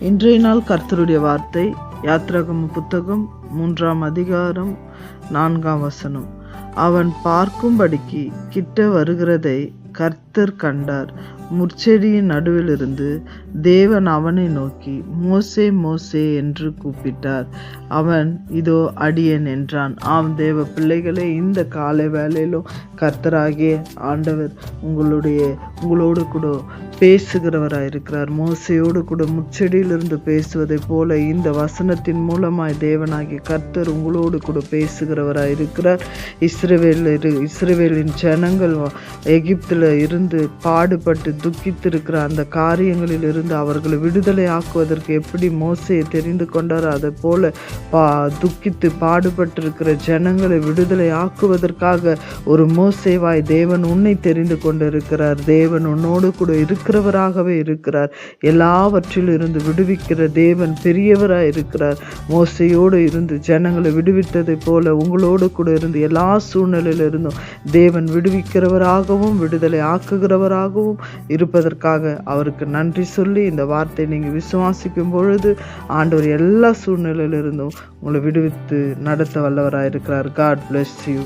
இன்றைய நாள் கர்த்தருடைய வார்த்தை யாத்ராகம புத்தகம் 3ஆம் அதிகாரம் 4ஆம் வசனம். அவன் பார்க்கும்படிக்கு கிட்ட வருகிறதை கர்த்தர் கண்டார். முட்செடியின் நடுவிலிருந்து தேவன் அவனை நோக்கி, மோசே மோசே என்று கூப்பிட்டார். அவன், இதோ அடியேன் என்றான். ஆம் தேவ பிள்ளைகளே, இந்த காலை வேளையிலும் கர்த்தராகிய ஆண்டவர் உங்களோடு கூட பேசுகிறவராயிருக்கிறார். மோசையோடு கூட முட்செடியிலிருந்து பேசுவதை போல இந்த வசனத்தின் மூலமாய் தேவனாகிய கர்த்தர் உங்களோடு கூட பேசுகிறவராயிருக்கிறார். இஸ்ரவேலின் ஜனங்கள் எகிப்தில் இருந்து பாடுபட்டு துக்கித்திருக்கிற அந்த காரியங்களில் இருந்து அவர்களை விடுதலை ஆக்குவதற்கு எப்படி மோசையை தெரிந்து கொண்டாரோ அதை போல துக்கித்து பாடுபட்டிருக்கிற ஜனங்களை விடுதலை ஆக்குவதற்காக ஒரு மோசேவாய் தேவன் உன்னை தெரிந்து கொண்டிருக்கிறார். தேவன் உன்னோடு கூட இருக்கிறவராகவே இருக்கிறார். எல்லாவற்றிலும் இருந்து விடுவிக்கிற தேவன் பெரியவராய் இருக்கிறார். மோசையோடு இருந்து ஜனங்களை விடுவித்ததை போல உங்களோடு கூட இருந்து எல்லா சூழ்நிலையிலிருந்தும் தேவன் விடுவிக்கிறவராகவும் விடுதலை ஆக்குகிறவராகவும் இருப்பதற்காக அவருக்கு நன்றி சொல்லி இந்த வார்த்தை நீங்கள் விசுவாசிக்கும் பொழுது ஆண்டவர் எல்லா சூழ்நிலையிலிருந்தும் உங்களை விடுவித்து நடத்த வல்லவராயிருக்கிறார். God bless you.